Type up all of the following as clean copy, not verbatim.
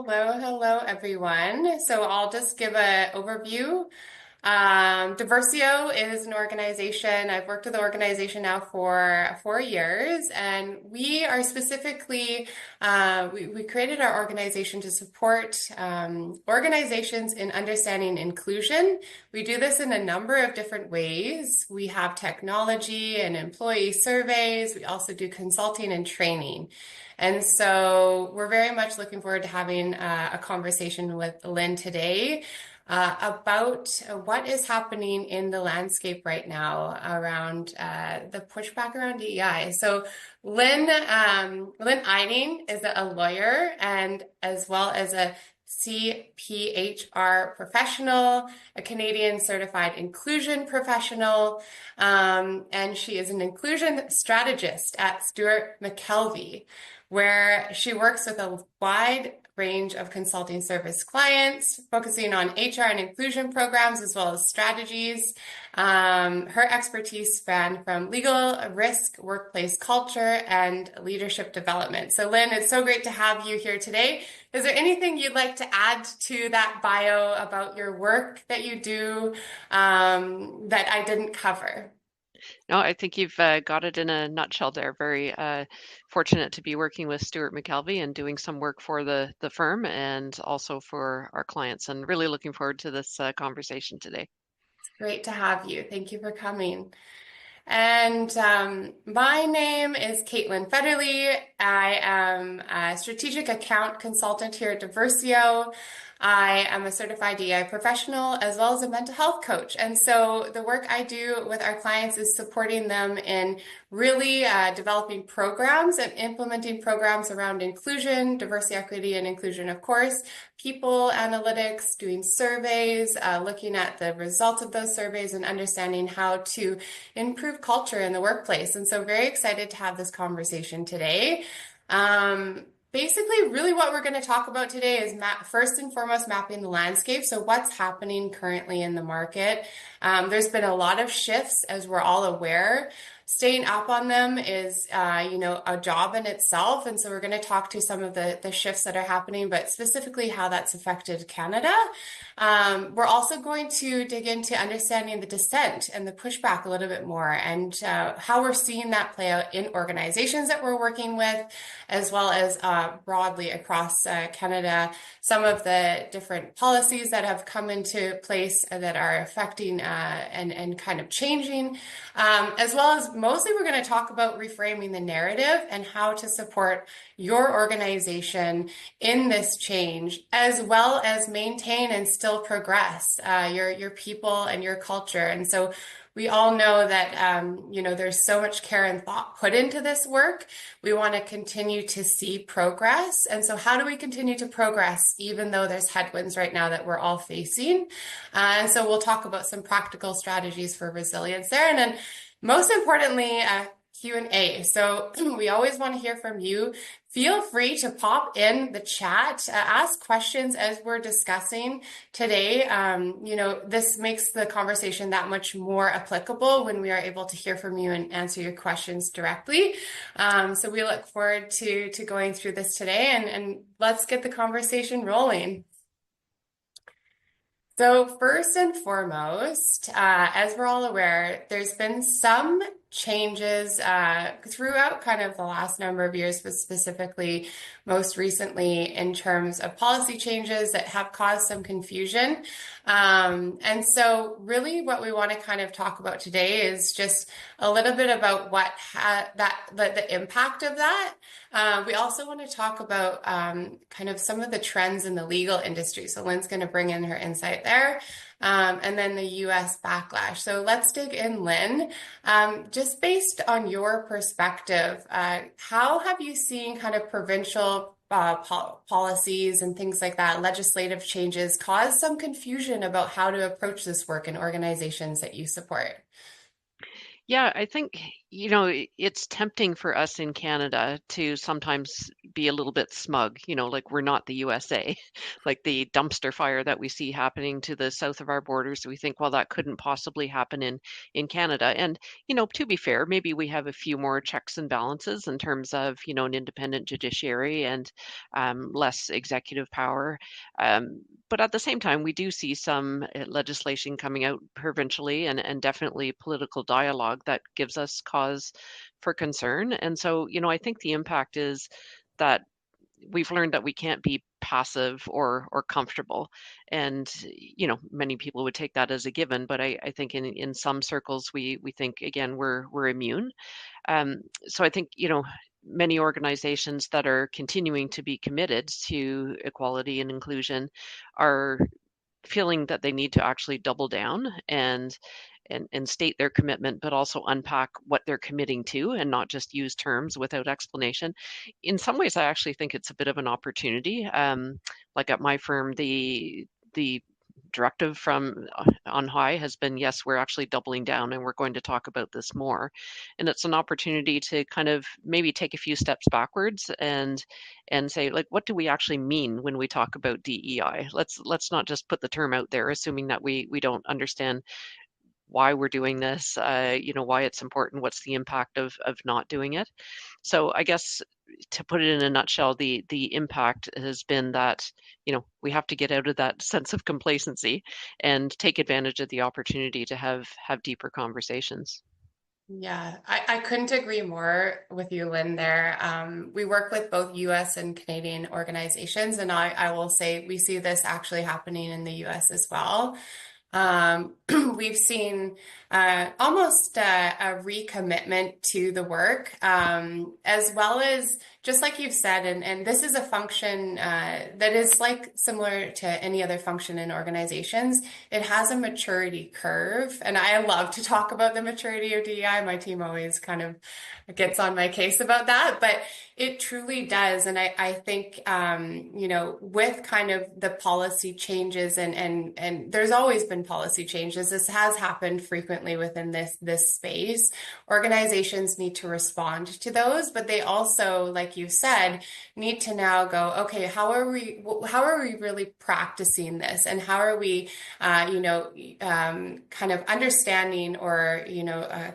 Hello, everyone. So I'll just give an overview. Diversio is an organization. I've worked with the organization now for 4 years, and we are specifically, we created our organization to support organizations in understanding inclusion. We do this in a number of different ways. We have technology and employee surveys. We also do consulting and training. And so we're very much looking forward to having a conversation with Lynn today about what is happening in the landscape right now around the pushback around DEI. So Lynn Iding is a lawyer and as well as a CPHR professional, a Canadian certified inclusion professional, and she is an inclusion strategist at Stewart McKelvey, where she works with a wide range of consulting service clients, focusing on HR and inclusion programs as well as strategies. Her expertise span from legal, risk, workplace culture, and leadership development. So Lynn, it's so great to have you here today. Is there anything you'd like to add to that bio about your work that you do that I didn't cover? No, I think you've got it in a nutshell there. Very fortunate to be working with Stewart McKelvey and doing some work for the firm and also for our clients, and really looking forward to this conversation today. It's great to have you. Thank you for coming. And my name is Katelynn Fetterly. I am a strategic account consultant here at Diversio. I am a certified DEI professional as well as a mental health coach. And so the work I do with our clients is supporting them in really developing programs and implementing programs around inclusion, diversity, equity, and inclusion, of course, people analytics, doing surveys, looking at the results of those surveys and understanding how to improve culture in the workplace. And so very excited to have this conversation today. Basically, really what we're going to talk about today is first and foremost mapping the landscape. So what's happening currently in the market? There's been a lot of shifts, as we're all aware. Staying up on them is, a job in itself. And so we're going to talk to some of the shifts that are happening, but specifically how that's affected Canada. We're also going to dig into understanding the dissent and the pushback a little bit more and how we're seeing that play out in organizations that we're working with, as well as broadly across Canada, some of the different policies that have come into place that are affecting and kind of changing, as well as mostly we're going to talk about reframing the narrative and how to support your organization in this change, as well as maintain and still progress your people and your culture. And so we all know that, there's so much care and thought put into this work. We want to continue to see progress. And so how do we continue to progress, even though there's headwinds right now that we're all facing? And so we'll talk about some practical strategies for resilience there. And then most importantly, Q&A. So we always want to hear from you. Feel free to pop in the chat, ask questions as we're discussing today. This makes the conversation that much more applicable when we are able to hear from you and answer your questions directly. So we look forward to going through this today, and let's get the conversation rolling. So first and foremost, as we're all aware, there's been some changes throughout kind of the last number of years, but specifically most recently in terms of policy changes that have caused some confusion. And so really what we want to kind of talk about today is just a little bit about the impact of that. We also want to talk about kind of some of the trends in the legal industry. So Lynn's going to bring in her insight there. And then the US backlash. So let's dig in, Lynn. Just based on your perspective, how have you seen kind of provincial policies and things like that, legislative changes, cause some confusion about how to approach this work in organizations that you support? Yeah, I think, it's tempting for us in Canada to sometimes be a little bit smug, like we're not the USA. Like the dumpster fire that we see happening to the south of our borders, we think, well, that couldn't possibly happen in Canada. And, to be fair, maybe we have a few more checks and balances in terms of, an independent judiciary and less executive power. But at the same time, we do see some legislation coming out provincially and definitely political dialogue that gives us cause for concern. And so, I think the impact is that we've learned that we can't be passive or comfortable. And, many people would take that as a given, but I think in some circles we think again we're immune. So I think, many organizations that are continuing to be committed to equality and inclusion are feeling that they need to actually double down and state their commitment, but also unpack what they're committing to and not just use terms without explanation. In some ways, I actually think it's a bit of an opportunity. Like at my firm, the directive from on high has been, yes, we're actually doubling down and we're going to talk about this more. And it's an opportunity to kind of maybe take a few steps backwards and say, like, what do we actually mean when we talk about DEI? Let's not just put the term out there assuming that we don't understand why we're doing this, why it's important, what's the impact of not doing it. So I guess to put it in a nutshell, the impact has been that, we have to get out of that sense of complacency and take advantage of the opportunity to have deeper conversations. Yeah, I couldn't agree more with you, Lynn, there. We work with both US and Canadian organizations, and I will say we see this actually happening in the US as well. We've seen almost a recommitment to the work, as well as just like you've said, and this is a function that is like similar to any other function in organizations. It has a maturity curve, and I love to talk about the maturity of DEI. My team always kind of gets on my case about that, but it truly does. And I think, with kind of the policy changes and there's always been policy changes. This has happened frequently within this space. Organizations need to respond to those, but they also, like you said, need to now go, okay, how are we really practicing this? And how are we, kind of understanding or,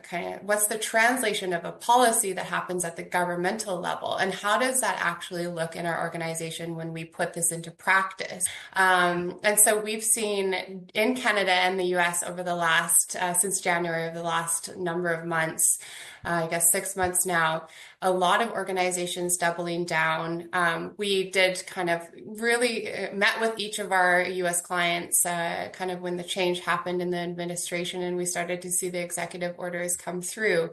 kind of what's the translation of a policy that happens at the governmental level? And how does that actually look in our organization when we put this into practice? And so we've seen in Canada and the US over the last, since January of the last number of months, I guess 6 months now, a lot of organizations doubling down. We did kind of really met with each of our US clients kind of when the change happened in the administration and we started to see the executive orders come through.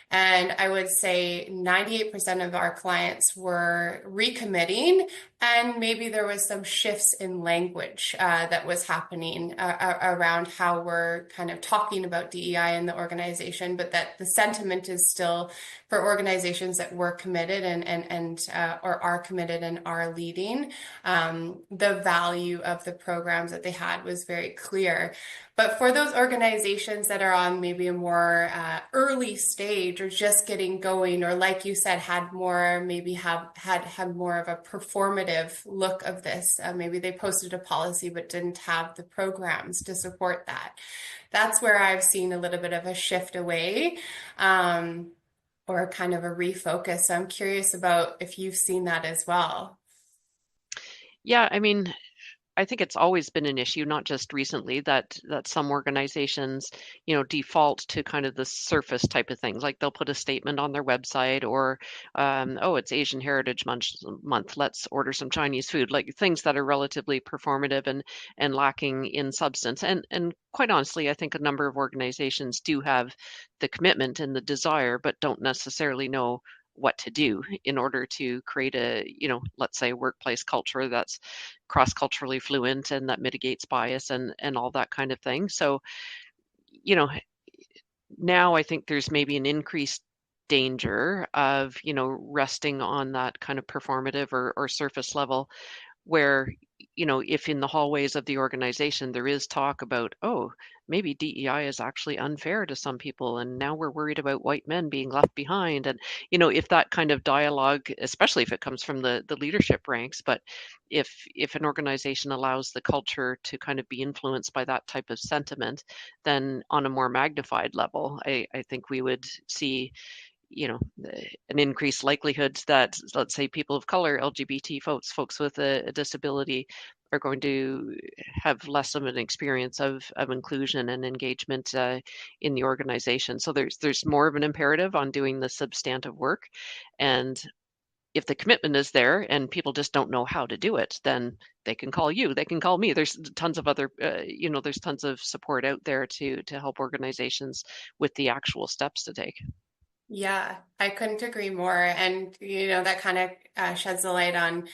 And I would say 98% of our clients were recommitting, and maybe there was some shifts in language that was happening around how we're kind of talking about DEI in the organization, but that the sentiment is still for organizations that were committed and or are committed and are leading. The value of the programs that they had was very clear. But for those organizations that are on maybe a more early stage or just getting going, or like you said, had more, maybe had more of a performative look of this, maybe they posted a policy but didn't have the programs to support that. That's where I've seen a little bit of a shift away, or kind of a refocus. So I'm curious about if you've seen that as well. Yeah, I mean, I think it's always been an issue, not just recently, that some organizations, default to kind of the surface type of things. Like they'll put a statement on their website, or, oh, it's Asian Heritage Month, let's order some Chinese food. Like things that are relatively performative and lacking in substance. And quite honestly, I think a number of organizations do have the commitment and the desire, but don't necessarily know what to do in order to create a, let's say, workplace culture that's cross-culturally fluent and that mitigates bias and all that kind of thing. So, you know, now I think there's maybe an increased danger of, resting on that kind of performative or surface level where if in the hallways of the organization there is talk about, oh, maybe DEI is actually unfair to some people, and now we're worried about white men being left behind. And, if that kind of dialogue, especially if it comes from the leadership ranks, but if an organization allows the culture to kind of be influenced by that type of sentiment, then on a more magnified level, I think we would see an increased likelihood that, let's say, people of color, LGBT folks with a disability, are going to have less of an experience of inclusion and engagement in the organization. So there's more of an imperative on doing the substantive work. And if the commitment is there and people just don't know how to do it, then they can call you, they can call me. There's tons of other, there's tons of support out there to help organizations with the actual steps to take. Yeah, I couldn't agree more. And, that kind of sheds a light on,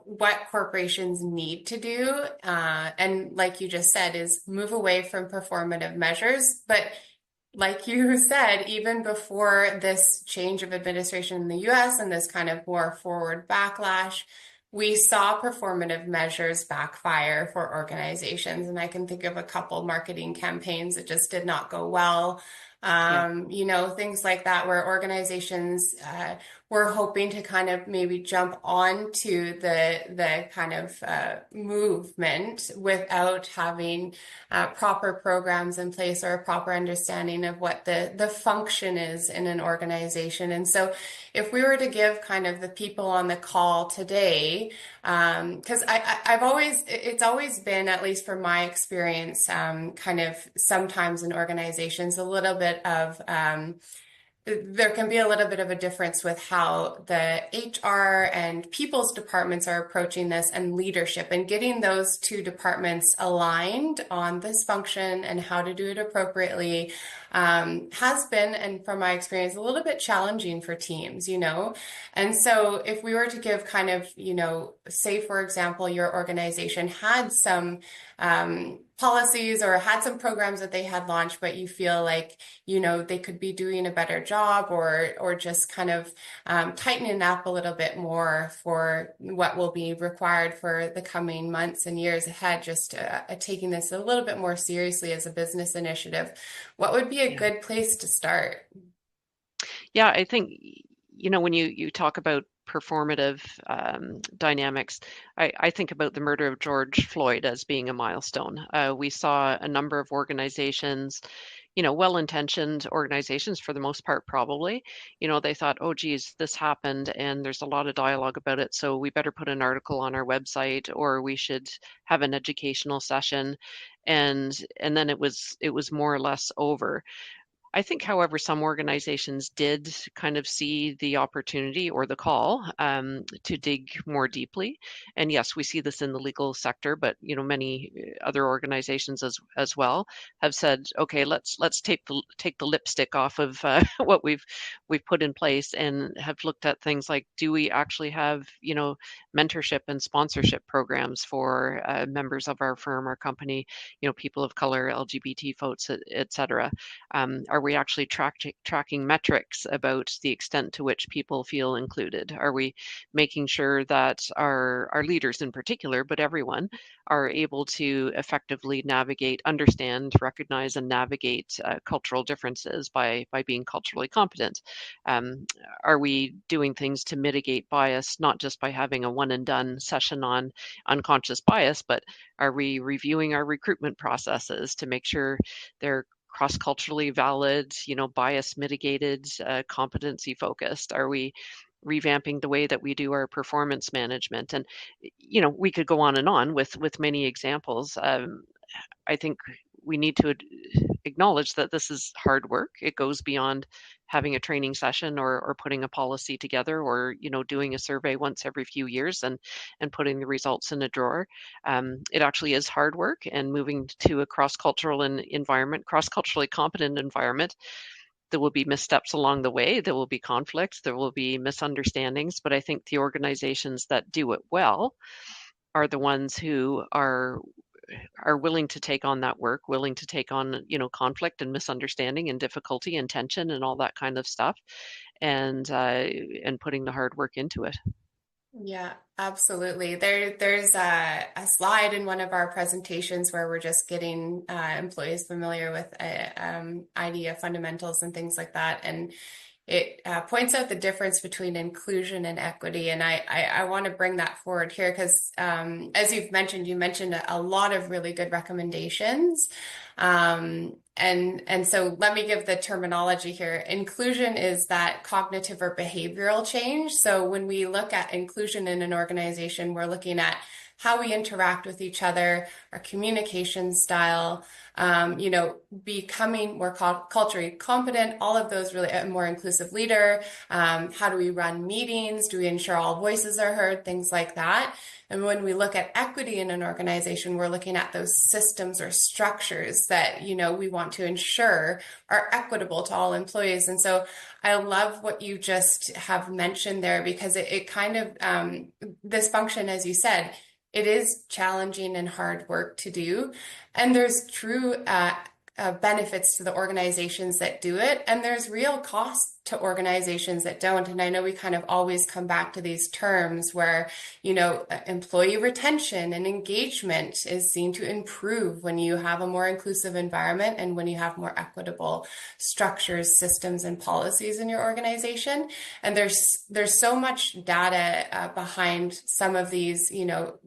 what corporations need to do. And like you just said, is move away from performative measures. But like you said, even before this change of administration in the US and this kind of more forward backlash, we saw performative measures backfire for organizations. And I can think of a couple marketing campaigns that just did not go well. Yeah. Things like that, where organizations were hoping to kind of maybe jump onto the kind of movement without having proper programs in place or a proper understanding of what the function is in an organization. And so if we were to give kind of the people on the call today, because it's always been, at least from my experience, kind of sometimes in organizations, a little bit of there can be a little bit of a difference with how the HR and people's departments are approaching this, and leadership, and getting those two departments aligned on this function and how to do it appropriately has been, and from my experience, a little bit challenging for teams, And so if we were to give kind of, say, for example, your organization had some policies or had some programs that they had launched, but you feel like, they could be doing a better job, or just kind of tightening up a little bit more for what will be required for the coming months and years ahead, just taking this a little bit more seriously as a business initiative. What would be a Yeah. good place to start? Yeah, I think, when you talk about performative dynamics, I think about the murder of George Floyd as being a milestone. We saw a number of organizations, well-intentioned organizations for the most part, probably, they thought, oh, geez, this happened and there's a lot of dialogue about it, so we better put an article on our website, or we should have an educational session. And then it was more or less over. I think, however, some organizations did kind of see the opportunity or the call to dig more deeply. And yes, we see this in the legal sector, but many other organizations as well have said, okay, let's take the lipstick off of what we've put in place, and have looked at things like, do we actually have mentorship and sponsorship programs for members of our firm, our company, people of color, LGBT folks, et cetera. Are we actually tracking metrics about the extent to which people feel included? Are we making sure that our leaders in particular, but everyone, are able to effectively navigate, understand, recognize, and navigate cultural differences by being culturally competent? Are we doing things to mitigate bias, not just by having a one and done session on unconscious bias, but are we reviewing our recruitment processes to make sure they're cross-culturally valid, bias mitigated, competency focused? Are we revamping the way that we do our performance management? And we could go on with many examples. I think we need to acknowledge that this is hard work. It goes beyond having a training session, or putting a policy together, or doing a survey once every few years and putting the results in a drawer. It actually is hard work, and moving to a cross-cultural environment, cross-culturally competent environment. There will be missteps along the way. There will be conflicts. There will be misunderstandings. But I think the organizations that do it well are the ones who are willing to take on that work, willing to take on, conflict and misunderstanding and difficulty and tension and all that kind of stuff, and putting the hard work into it. Yeah, absolutely. There's a slide in one of our presentations where we're just getting employees familiar with IDEA fundamentals and things like that. And it points out the difference between inclusion and equity. And I want to bring that forward here because, as you mentioned a lot of really good recommendations. And so let me give the terminology here. Inclusion is that cognitive or behavioral change. So when we look at inclusion in an organization, we're looking at how we interact with each other, our communication style, becoming more culturally competent, all of those really a more inclusive leader. How do we run meetings? Do we ensure all voices are heard? Things like that. And when we look at equity in an organization, we're looking at those systems or structures that, we want to ensure are equitable to all employees. And so I love what you just have mentioned there because it kind of, this function, as you said, it is challenging and hard work to do. And there's true benefits to the organizations that do it, and there's real cost to organizations that don't. And I know we kind of always come back to these terms where, employee retention and engagement is seen to improve when you have a more inclusive environment and when you have more equitable structures, systems, and policies in your organization. And there's so much data behind some of these,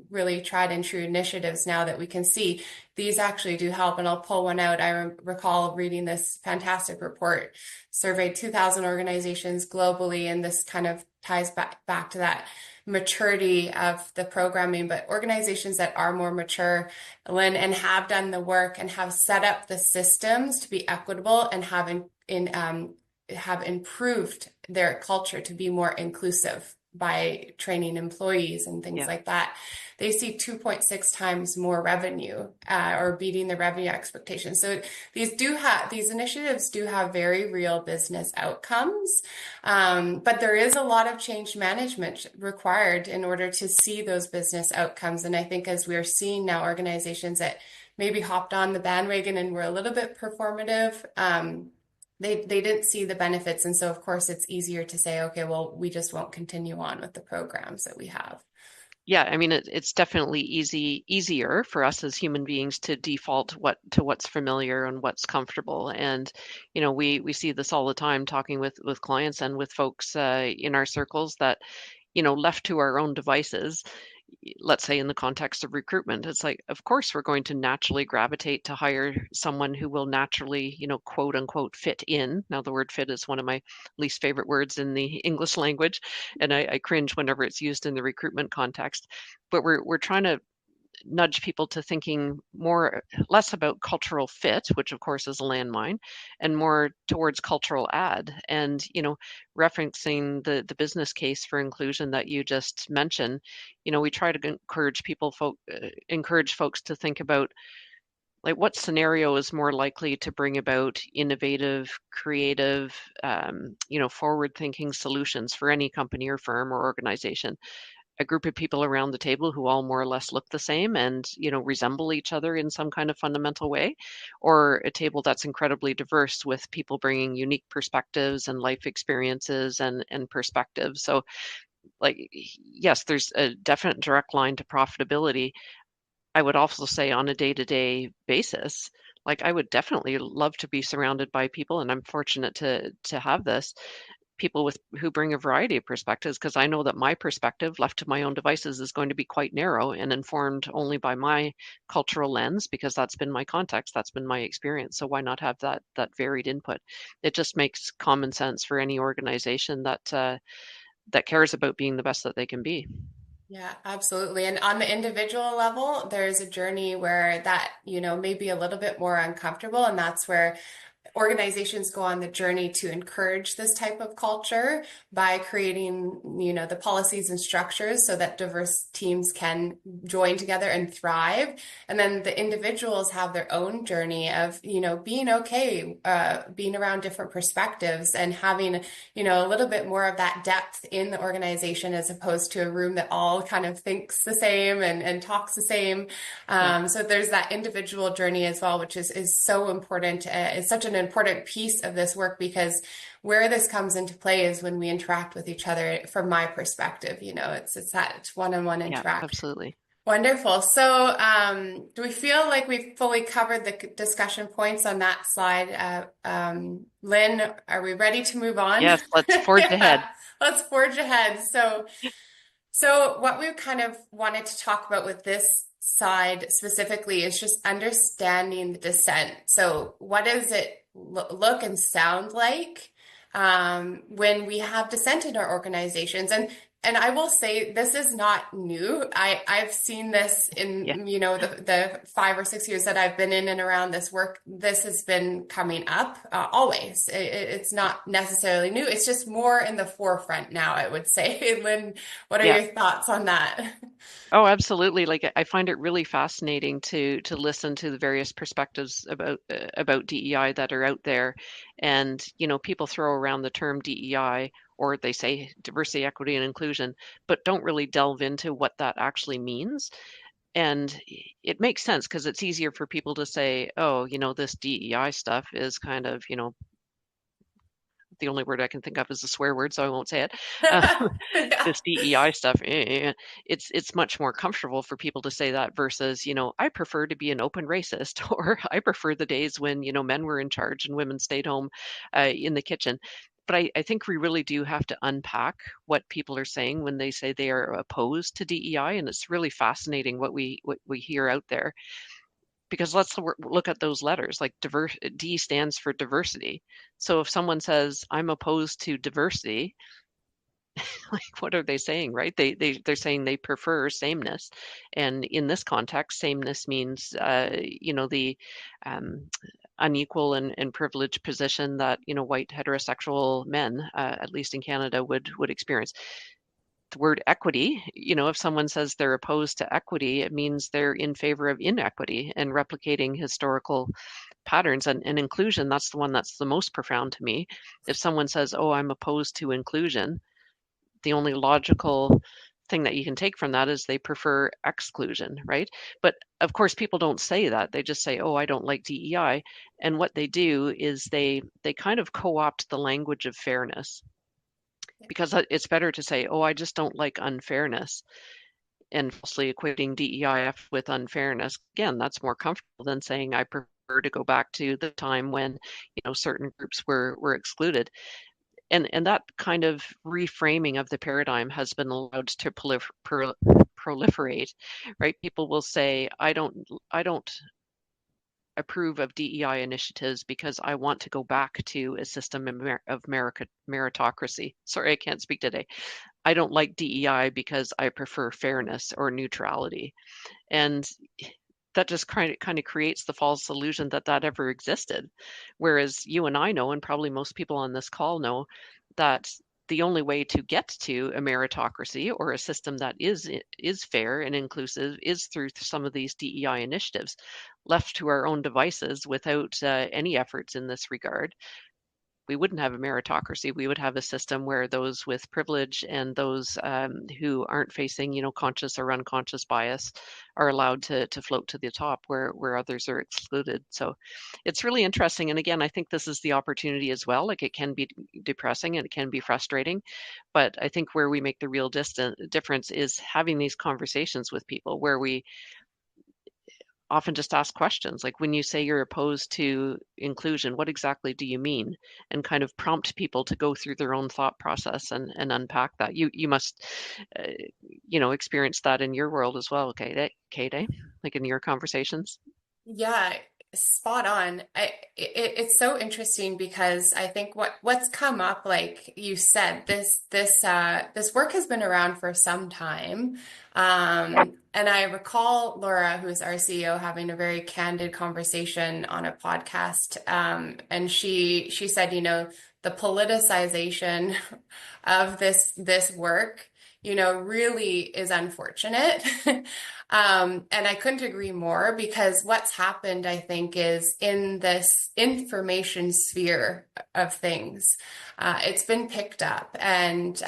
really tried and true initiatives now that we can see these actually do help. And I'll pull one out. I recall reading this fantastic report, surveyed 2,000 organizations globally, and this kind of ties back to that maturity of the programming. But organizations that are more mature, Lynn, and have done the work and have set up the systems to be equitable and have improved their culture to be more inclusive by training employees and things Yeah. like that, they see 2.6 times more revenue or beating the revenue expectations. So these initiatives do have very real business outcomes, but there is a lot of change management required in order to see those business outcomes. And I think as we're seeing now organizations that maybe hopped on the bandwagon and were a little bit performative, they didn't see the benefits. And so, of course, it's easier to say, okay, well, we just won't continue on with the programs that we have. Yeah, I mean it's definitely easier for us as human beings to default what's familiar and what's comfortable. And we see this all the time talking with clients and with folks in our circles that left to our own devices, let's say in the context of recruitment, it's like, of course, we're going to naturally gravitate to hire someone who will naturally, quote unquote, fit in. Now, the word fit is one of my least favorite words in the English language, and I cringe whenever it's used in the recruitment context. But we're trying to nudge people to thinking less about cultural fit, which of course is a landmine, and more towards cultural add. And referencing the business case for inclusion that you just mentioned, we try to encourage folks to think about like what scenario is more likely to bring about innovative, creative, forward-thinking solutions for any company or firm or organization. A group of people around the table who all more or less look the same and resemble each other in some kind of fundamental way, or a table that's incredibly diverse with people bringing unique perspectives and life experiences and perspectives. So like, yes, there's a definite direct line to profitability. I would also say on a day-to-day basis, like I would definitely love to be surrounded by people, and I'm fortunate to have this, people who bring a variety of perspectives, because I know that my perspective left to my own devices is going to be quite narrow and informed only by my cultural lens, because that's been my context, that's been my experience. So why not have that varied input? It just makes common sense for any organization that cares about being the best that they can be. Yeah, absolutely. And on the individual level, there's a journey where that, may be a little bit more uncomfortable. And that's where organizations go on the journey to encourage this type of culture by creating, the policies and structures so that diverse teams can join together and thrive. And then the individuals have their own journey of, being okay, being around different perspectives and having, a little bit more of that depth in the organization as opposed to a room that all kind of thinks the same and talks the same. Yeah. So there's that individual journey as well, which is so important. It's such an important piece of this work because where this comes into play is when we interact with each other. From my perspective, it's that one-on-one Yeah, interact. absolutely. Wonderful. So, do we feel like we've fully covered the discussion points on that slide? Lynn, are we ready to move on? Yes, let's forge ahead. Yeah, let's forge ahead. So what we kind of wanted to talk about with this side specifically is just understanding the dissent. So what does it look and sound like when we have dissent in our organizations? And I will say this is not new. I've seen this Yeah. in, the 5 or 6 years that I've been in and around this work. This has been coming up always. It's not necessarily new. It's just more in the forefront now, I would say. Lynn, what are Yeah. your thoughts on that? Oh, absolutely. Like I find it really fascinating to listen to the various perspectives about DEI that are out there. And, people throw around the term DEI or they say diversity, equity, and inclusion, but don't really delve into what that actually means. And it makes sense because it's easier for people to say, oh, this DEI stuff is kind of, the only word I can think of is a swear word, so I won't say it. Uh, Yeah. this DEI stuff, it's much more comfortable for people to say that versus, I prefer to be an open racist, or I prefer the days when, men were in charge and women stayed home in the kitchen. But I think we really do have to unpack what people are saying when they say they are opposed to DEI, and it's really fascinating what we hear out there. Because let's look at those letters. Like D stands for diversity. So if someone says I'm opposed to diversity, like what are they saying, right? They're saying they prefer sameness, and in this context, sameness means the um, unequal and privileged position that white heterosexual men, at least in Canada, would experience. The word equity, if someone says they're opposed to equity, it means they're in favor of inequity and replicating historical patterns. And inclusion, that's the one that's the most profound to me. If someone says, oh, I'm opposed to inclusion, the only logical thing that you can take from that is they prefer exclusion, right? But of course, people don't say that. They just say, "Oh, I don't like DEI," and what they do is they kind of co-opt the language of fairness because it's better to say, "Oh, I just don't like unfairness," and falsely equating DEIF with unfairness. Again, that's more comfortable than saying I prefer to go back to the time when certain groups were excluded. And that kind of reframing of the paradigm has been allowed to proliferate, right? People will say, I don't approve of DEI initiatives because I want to go back to a system of meritocracy. Sorry, I can't speak today. I don't like DEI because I prefer fairness or neutrality. And that just kind of creates the false illusion that that ever existed. Whereas you and I know, and probably most people on this call know, that the only way to get to a meritocracy or a system that is fair and inclusive is through some of these DEI initiatives. Left to our own devices without any efforts in this regard, we wouldn't have a meritocracy. We would have a system where those with privilege and those who aren't facing, conscious or unconscious bias are allowed to float to the top where others are excluded. So it's really interesting. And again, I think this is the opportunity as well. Like it can be depressing and it can be frustrating, but I think where we make the real difference is having these conversations with people where we often just ask questions like when you say you're opposed to inclusion, what exactly do you mean? And kind of prompt people to go through their own thought process and unpack that. You must uh, experience that in your world as well, Kate, like in your conversations. Yeah, spot on. It's so interesting because I think what's come up, like you said, this work has been around for some time. And I recall Laura, who is our CEO, having a very candid conversation on a podcast. And she said, the politicization of this work, really is unfortunate. And I couldn't agree more because what's happened, I think, is in this information sphere of things, it's been picked up and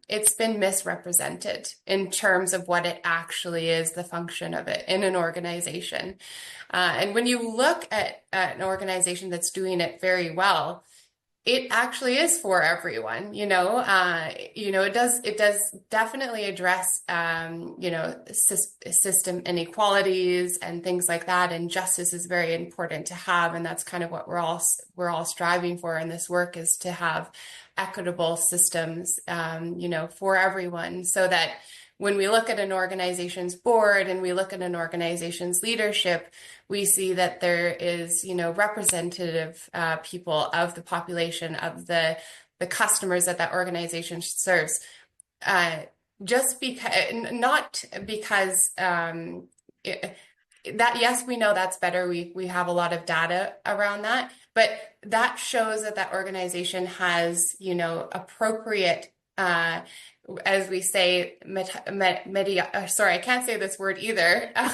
it's been misrepresented in terms of what it actually is, the function of it in an organization. And when you look at an organization that's doing it very well, it actually is for everyone, it does definitely address, system inequalities and things like that. And justice is very important to have. And that's kind of what we're all striving for in this work, is to have equitable systems, for everyone, so that when we look at an organization's board and we look at an organization's leadership, we see that there is, representative people of the population, of the customers that organization serves. Uh, just because, not because that, yes, we know that's better. We have a lot of data around that, but that shows that organization has, appropriate, as we say, sorry, I can't say this word either. I'm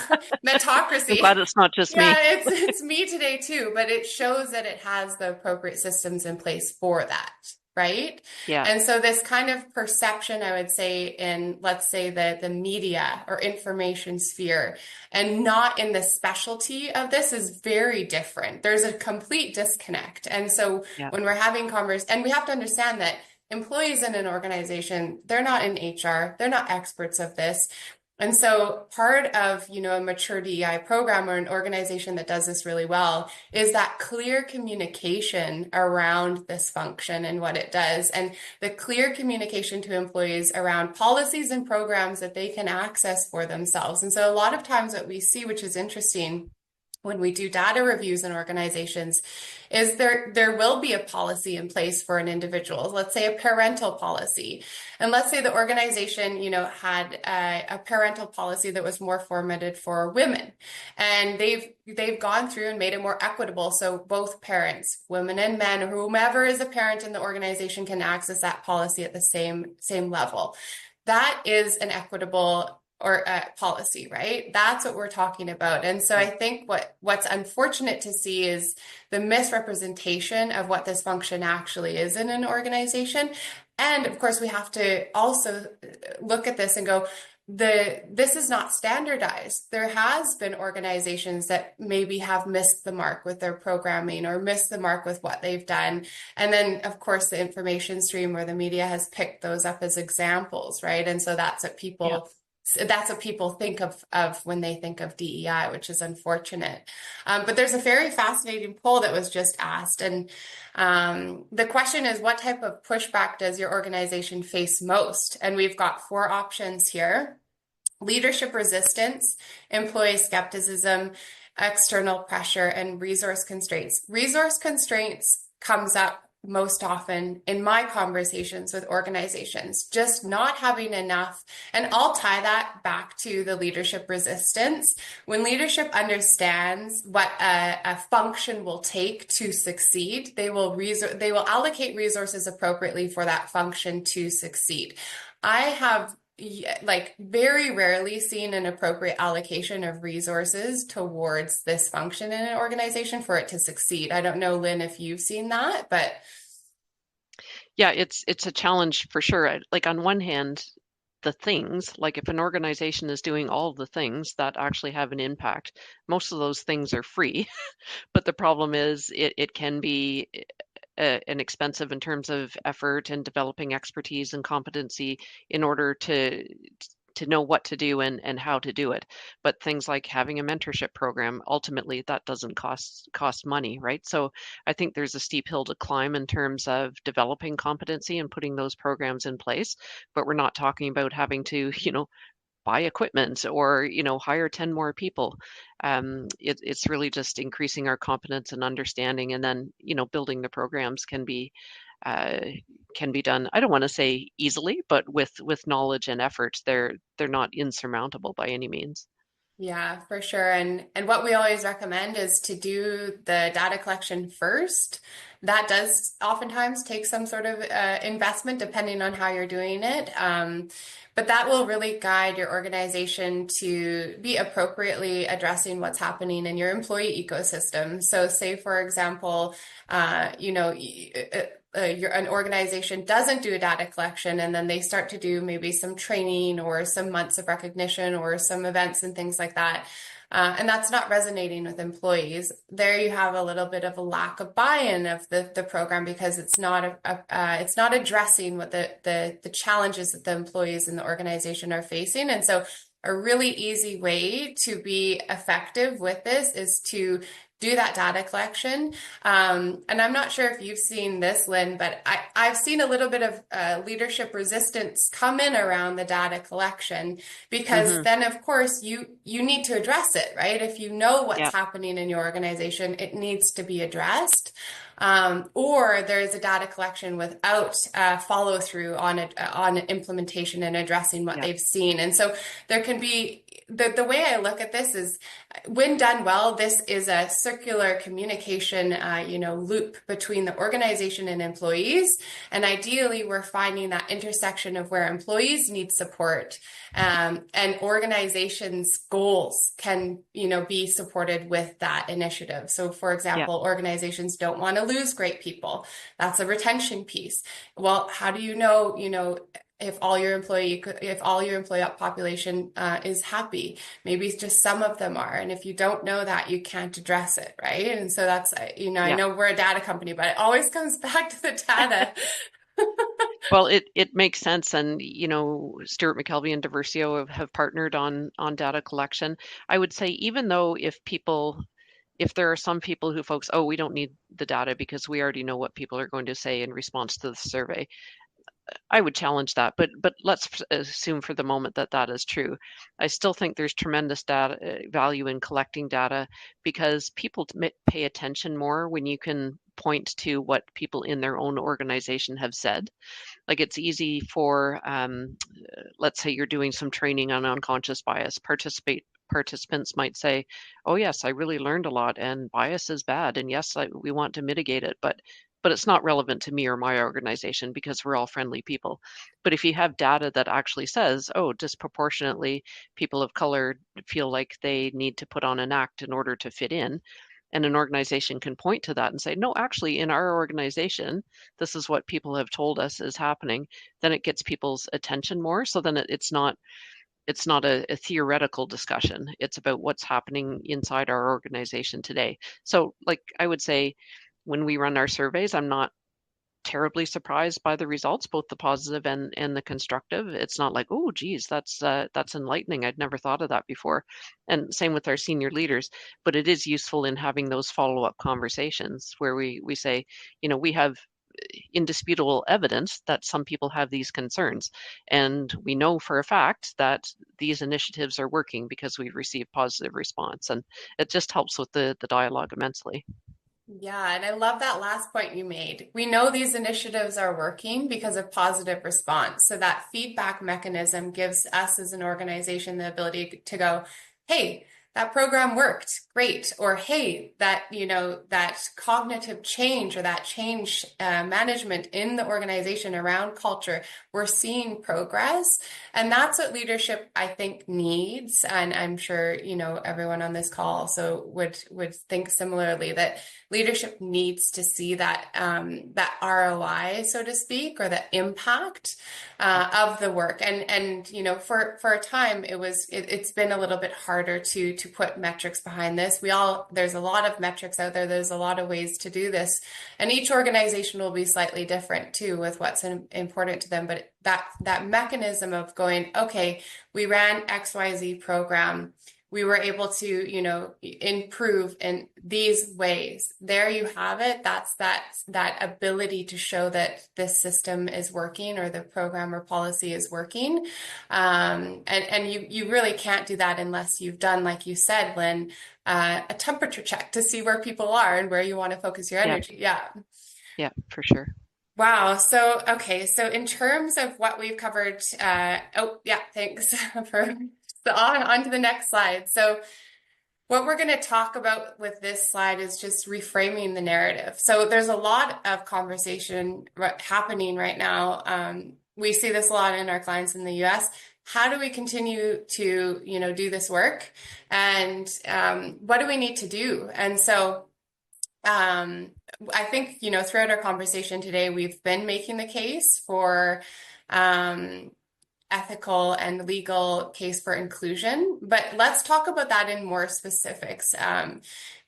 Metocracy. glad it's not just Yeah, me. it's me today too, but it shows that it has the appropriate systems in place for that, right? Yeah, And so this kind of perception, I would say, in, let's say, the media or information sphere, and not in the specialty of this, is very different. There's a complete disconnect. And so yeah, when we're having and we have to understand that employees in an organization, they're not in HR, they're not experts of this. And so part of, a mature DEI program, or an organization that does this really well, is that clear communication around this function and what it does, and the clear communication to employees around policies and programs that they can access for themselves. And so a lot of times what we see, which is interesting, when we do data reviews in organizations, is there will be a policy in place for an individual, let's say a parental policy. And let's say the organization, had a parental policy that was more formatted for women. And they've gone through and made it more equitable. So both parents, women and men, whomever is a parent in the organization, can access that policy at the same level. That is an equitable or policy, right? That's what we're talking about. And so I think what's unfortunate to see is the misrepresentation of what this function actually is in an organization. And of course, we have to also look at this and go, this is not standardized. There has been organizations that maybe have missed the mark with their programming, or missed the mark with what they've done. And then, of course, the information stream or the media has picked those up as examples, right? And so that's what yeah. people think of when they think of DEI, which is unfortunate. But there's a very fascinating poll that was just asked. And the question is, what type of pushback does your organization face most? And we've got 4 options here: leadership resistance, employee skepticism, external pressure, and resource constraints. Resource constraints comes up most often in my conversations with organizations, just not having enough. And I'll tie that back to the leadership resistance. When leadership understands what a function will take to succeed, they will allocate resources appropriately for that function to succeed. I have very rarely seen an appropriate allocation of resources towards this function in an organization for it to succeed. I don't know, Lynn, if you've seen that, but Yeah, it's a challenge for sure. Like, on one hand, the things, like if an organization is doing all of the things that actually have an impact, most of those things are free. But the problem is it can be an expensive in terms of effort and developing expertise and competency in order to know what to do and how to do it. But things like having a mentorship program, ultimately that doesn't cost money, right? So I think there's a steep hill to climb in terms of developing competency and putting those programs in place. But we're not talking about having to, buy equipment or hire 10 more people. It's really just increasing our competence and understanding, and then building the programs uh, can be done. I don't want to say easily, but with knowledge and effort, they're not insurmountable by any means. yeah, for sure. And what we always recommend is to do the data collection first. That does oftentimes take some sort of investment depending on how you're doing it. But that will really guide your organization to be appropriately addressing what's happening in your employee ecosystem. So say, for example, an organization doesn't do a data collection, and then they start to do maybe some training or some months of recognition or some events and things like that. And that's not resonating with employees. There you have a little bit of a lack of buy-in of the program, because it's not it's not addressing what the challenges that the employees in the organization are facing. And so a really easy way to be effective with this is to do that data collection. And I'm not sure if you've seen this, Lynn, but I've seen a little bit of leadership resistance come in around the data collection, because then, of course, you need to address it, right? If you know what's happening in your organization, it needs to be addressed. Or there is a data collection without follow through on implementation and addressing what they've seen. And so there can be the way I look at this is, when done well, this is a circular communication, loop between the organization and employees. And ideally, we're finding that intersection of where employees need support, and organizations' goals can, be supported with that initiative. So, for example, organizations don't want to lose great people. That's a retention piece. Well, how do you know, if all your employee population is happy? Maybe just some of them are. And if you don't know that, you can't address it, right? And so that's, I know we're a data company, but it always comes back to the data. Well, it makes sense. And, Stewart McKelvey and Diversio have partnered on data collection. I would say, even though if there are some people who folks, oh, we don't need the data because we already know what people are going to say in response to the survey, I would challenge that, but let's assume for the moment that that is true. I still think there's tremendous data value in collecting data, because people pay attention more when you can point to what people in their own organization have said. Like, it's easy for, let's say you're doing some training on unconscious bias. Participants might say, oh yes, I really learned a lot, and bias is bad, and yes, we want to mitigate it, but it's not relevant to me or my organization because we're all friendly people. But if you have data that actually says, oh, disproportionately people of color feel like they need to put on an act in order to fit in, and an organization can point to that and say, no, actually, in our organization, this is what people have told us is happening, then it gets people's attention more. So then it's not a theoretical discussion. It's about what's happening inside our organization today. So, like, I would say, when we run our surveys, I'm not terribly surprised by the results, both the positive and the constructive. It's not like, oh, geez, that's enlightening. I'd never thought of that before. And same with our senior leaders. But it is useful in having those follow-up conversations where we say, we have indisputable evidence that some people have these concerns. And we know for a fact that these initiatives are working because we've received positive response. And it just helps with the dialogue immensely. Yeah, and I love that last point you made. We know these initiatives are working because of positive response. So that feedback mechanism gives us as an organization the ability to go, hey, that program worked, great. Or, hey, that, that cognitive change or that change management in the organization around culture, we're seeing progress. And that's what leadership, I think, needs. And I'm sure, everyone on this call also would think similarly, that leadership needs to see that that ROI, so to speak, or the impact of the work. And for a time, it's been a little bit harder to put metrics behind this. There's a lot of metrics out there. There's a lot of ways to do this, and each organization will be slightly different too with what's important to them. But that mechanism of going, okay, we ran XYZ program, we were able to, improve in these ways. There you have it. That's that ability to show that this system is working, or the program or policy is working. And you really can't do that unless you've done, like you said, Lynn, a temperature check to see where people are and where you want to focus your energy. Yeah. Yeah, for sure. Wow. So, okay. So in terms of what we've covered, thanks for on to the next slide. So what we're going to talk about with this slide is just reframing the narrative. So there's a lot of conversation happening right now. We see this a lot in our clients in the US. How do we continue to, do this work? And what do we need to do? And so I think, throughout our conversation today, we've been making the case for um, ethical and legal case for inclusion, but let's talk about that in more specifics.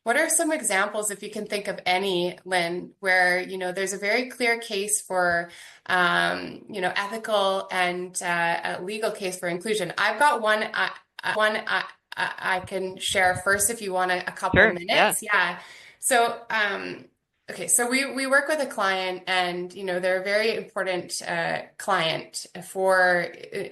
What are some examples, if you can think of any, Lynn, where, there's a very clear case for, ethical and a legal case for inclusion? I've got one I can share first if you want a couple Sure. Yeah. minutes. Yeah. So, okay, so we work with a client, and they're a very important client for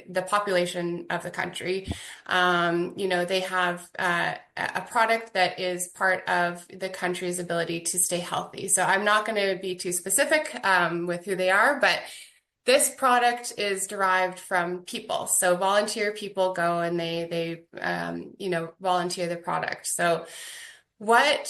the population of the country. They have a product that is part of the country's ability to stay healthy. So I'm not going to be too specific with who they are, but this product is derived from people. So volunteer people go and they volunteer the product. So what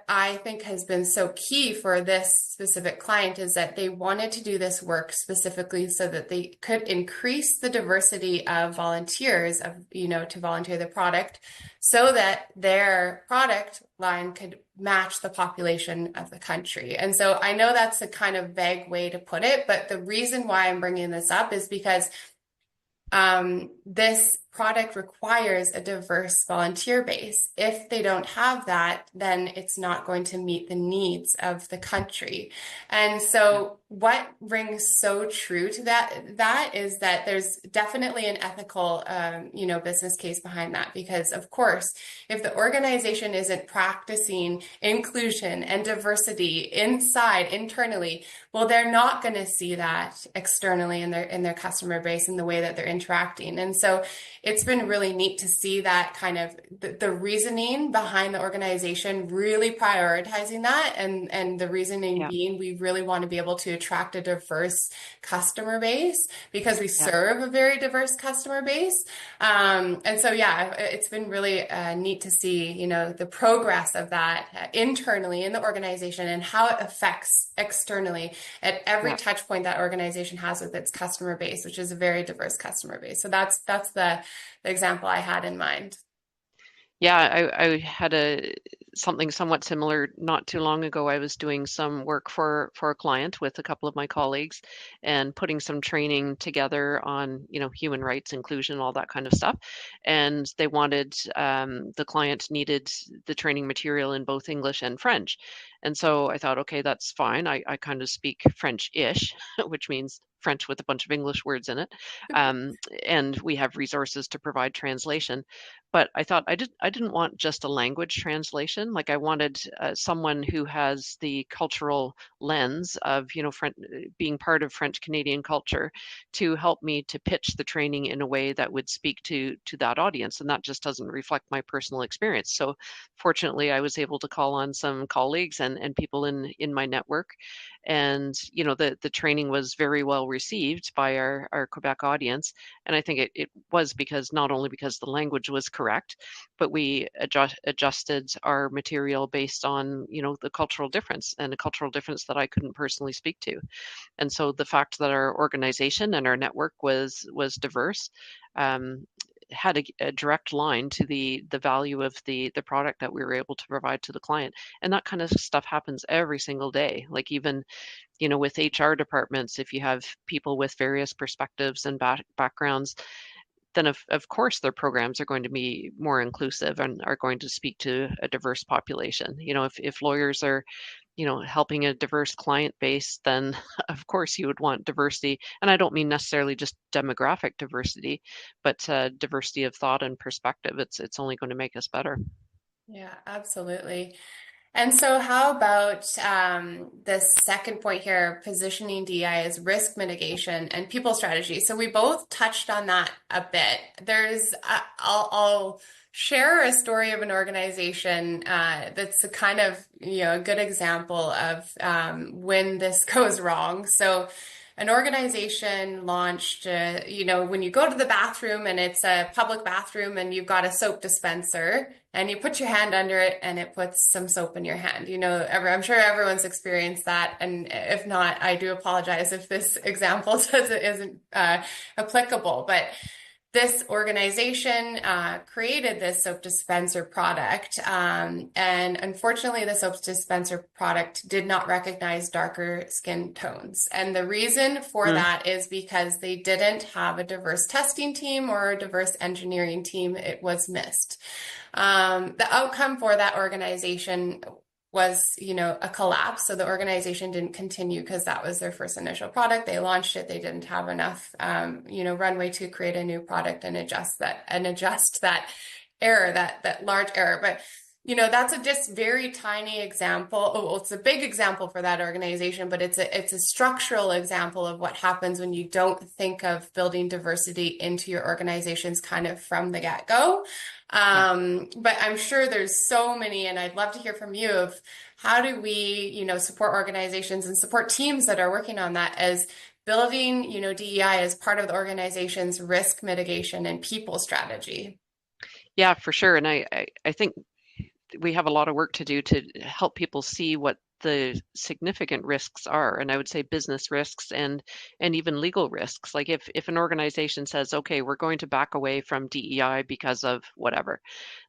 I think has been so key for this specific client is that they wanted to do this work specifically so that they could increase the diversity of volunteers to volunteer the product so that their product line could match the population of the country. And so I know that's a kind of vague way to put it, but the reason why I'm bringing this up is because this product requires a diverse volunteer base. If they don't have that, then it's not going to meet the needs of the country. And so what rings so true to that is that there's definitely an ethical, business case behind that. Because of course, if the organization isn't practicing inclusion and diversity internally, well, they're not going to see that externally in their customer base in the way that they're interacting. And so it's been really neat to see that kind of the reasoning behind the organization really prioritizing that, and the reasoning being we really want to be able to attract a diverse customer base because we serve a very diverse customer base. And so, it's been really neat to see, the progress of that internally in the organization and how it affects externally at every touch point that organization has with its customer base, which is a very diverse customer base. So that's the example I had in mind. Yeah, I had something somewhat similar not too long ago. I was doing some work for a client with a couple of my colleagues and putting some training together on, human rights, inclusion, all that kind of stuff. And they wanted, the client needed the training material in both English and French. And so I thought, okay, that's fine. I kind of speak French-ish, which means French with a bunch of English words in it. And we have resources to provide translation. But I thought I didn't want just a language translation. Like I wanted someone who has the cultural lens of, being part of French Canadian culture to help me to pitch the training in a way that would speak to that audience. And that just doesn't reflect my personal experience. So fortunately, I was able to call on some colleagues and people in my network. And, the training was very well received by our Quebec audience. And I think it was because not only because the language was correct, but we adjusted our material based on, the cultural difference and a cultural difference that I couldn't personally speak to. And so the fact that our organization and our network was diverse, had a direct line to the value of the product that we were able to provide to the client. And that kind of stuff happens every single day. Like even, with HR departments, if you have people with various perspectives and backgrounds, then of course their programs are going to be more inclusive and are going to speak to a diverse population. If lawyers are, helping a diverse client base, then of course you would want diversity. And I don't mean necessarily just demographic diversity, but diversity of thought and perspective. It's only going to make us better. Yeah, absolutely. And so how about the second point here, positioning DEI as risk mitigation and people strategy? So we both touched on that a bit. I'll share a story of an organization that's a kind of, a good example of when this goes wrong. So an organization launched, when you go to the bathroom and it's a public bathroom and you've got a soap dispenser and you put your hand under it and it puts some soap in your hand. I'm sure everyone's experienced that. And if not, I do apologize if this example isn't applicable. But this organization created this soap dispenser product. And unfortunately, the soap dispenser product did not recognize darker skin tones. And the reason for Mm. that is because they didn't have a diverse testing team or a diverse engineering team. It was missed. The outcome for that organization was, a collapse. So the organization didn't continue because that was their first initial product. They launched it. They didn't have enough, runway to create a new product and adjust that error, that large error. But that's a just very tiny example. Oh, well, it's a big example for that organization, but it's a structural example of what happens when you don't think of building diversity into your organizations kind of from the get-go. Yeah. But I'm sure there's so many, and I'd love to hear from you of how do we, support organizations and support teams that are working on that as building, DEI as part of the organization's risk mitigation and people strategy. Yeah, for sure. And I think we have a lot of work to do to help people see what the significant risks are, and I would say business risks and even legal risks. Like if an organization says, okay, we're going to back away from DEI because of whatever,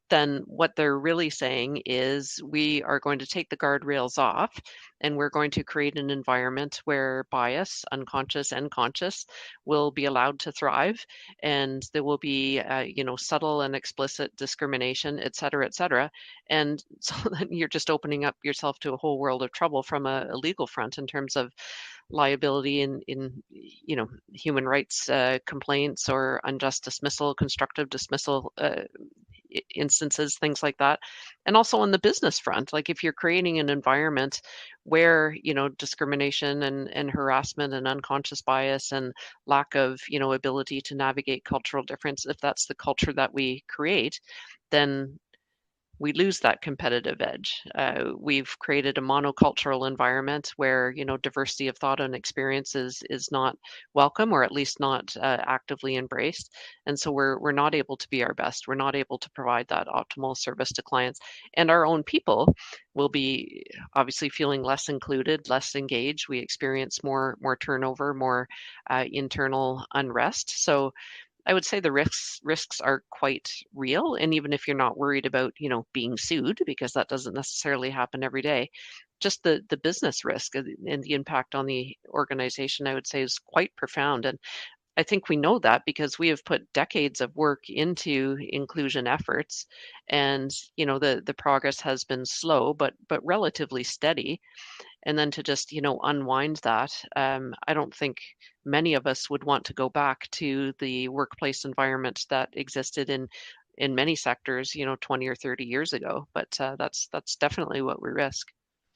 then what they're really saying is we are going to take the guardrails off and we're going to create an environment where bias, unconscious and conscious, will be allowed to thrive, and there will be subtle and explicit discrimination, et cetera, et cetera. And so then you're just opening up yourself to a whole world of trouble from a legal front in terms of liability in human rights complaints or unjust dismissal, constructive dismissal instances, things like that. And also on the business front, like if you're creating an environment where, discrimination and harassment and unconscious bias and lack of, ability to navigate cultural difference, if that's the culture that we create, then we lose that competitive edge. We've created a monocultural environment where diversity of thought and experience is not welcome, or at least not actively embraced, and so we're not able to be our best. We're not able to provide that optimal service to clients, and our own people will be obviously feeling less included, less engaged. We experience more turnover, more internal unrest. So I would say the risks are quite real, and even if you're not worried about, being sued, because that doesn't necessarily happen every day, just the business risk and the impact on the organization, I would say, is quite profound. And I think we know that because we have put decades of work into inclusion efforts, and the progress has been slow but relatively steady. And then to just unwind that, I don't think many of us would want to go back to the workplace environment that existed in many sectors 20 or 30 years ago, but that's definitely what we risk.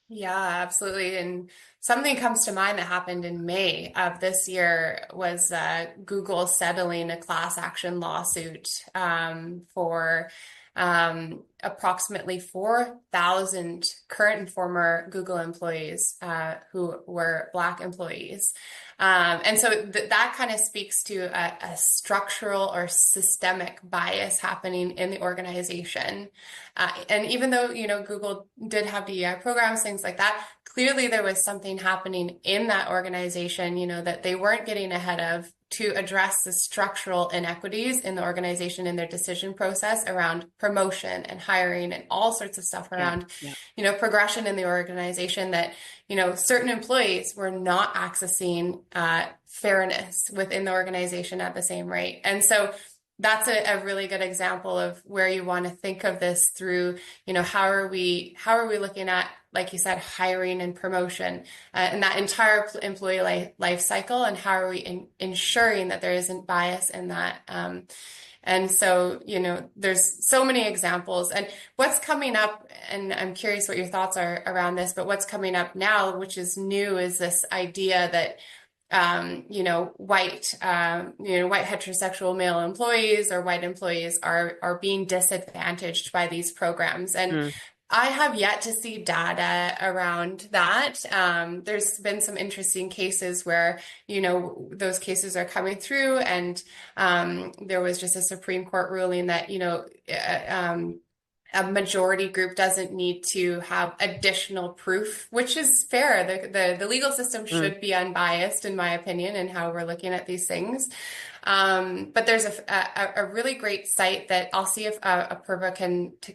Yeah, absolutely. And something comes to mind that happened in May of this year was Google settling a class action lawsuit for approximately 4,000 current and former Google employees who were Black employees. And so that kind of speaks to a structural or systemic bias happening in the organization. And even though, Google did have DEI programs, things like that, clearly there was something happening in that organization, that they weren't getting ahead of to address the structural inequities in the organization in their decision process around promotion and hiring and all sorts of stuff Yeah, around, yeah. progression in the organization that, certain employees were not accessing fairness within the organization at the same rate. And so that's a really good example of where you want to think of this through, how are we looking at, like you said, hiring and promotion and that entire employee life cycle, and how are we ensuring that there isn't bias in that. And so, there's so many examples. And what's coming up, and I'm curious what your thoughts are around this, but what's coming up now, which is new, is this idea that white heterosexual male employees or white employees are being disadvantaged by these programs. And Mm, I have yet to see data around that. There's been some interesting cases where, those cases are coming through, and there was just a Supreme Court ruling that, a majority group doesn't need to have additional proof, which is fair. The legal system Mm. should be unbiased, in my opinion, in how we're looking at these things. But there's a really great site that I'll see if Apurva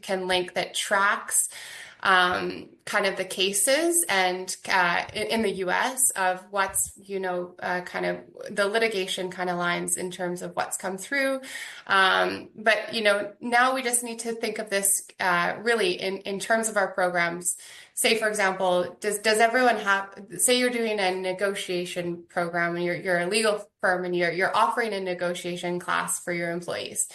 can link that tracks kind of the cases and in the US of what's, kind of the litigation kind of lines in terms of what's come through. But, now we just need to think of this really in terms of our programs. Say, for example, does everyone say you're doing a negotiation program and you're a legal firm and you're offering a negotiation class for your employees.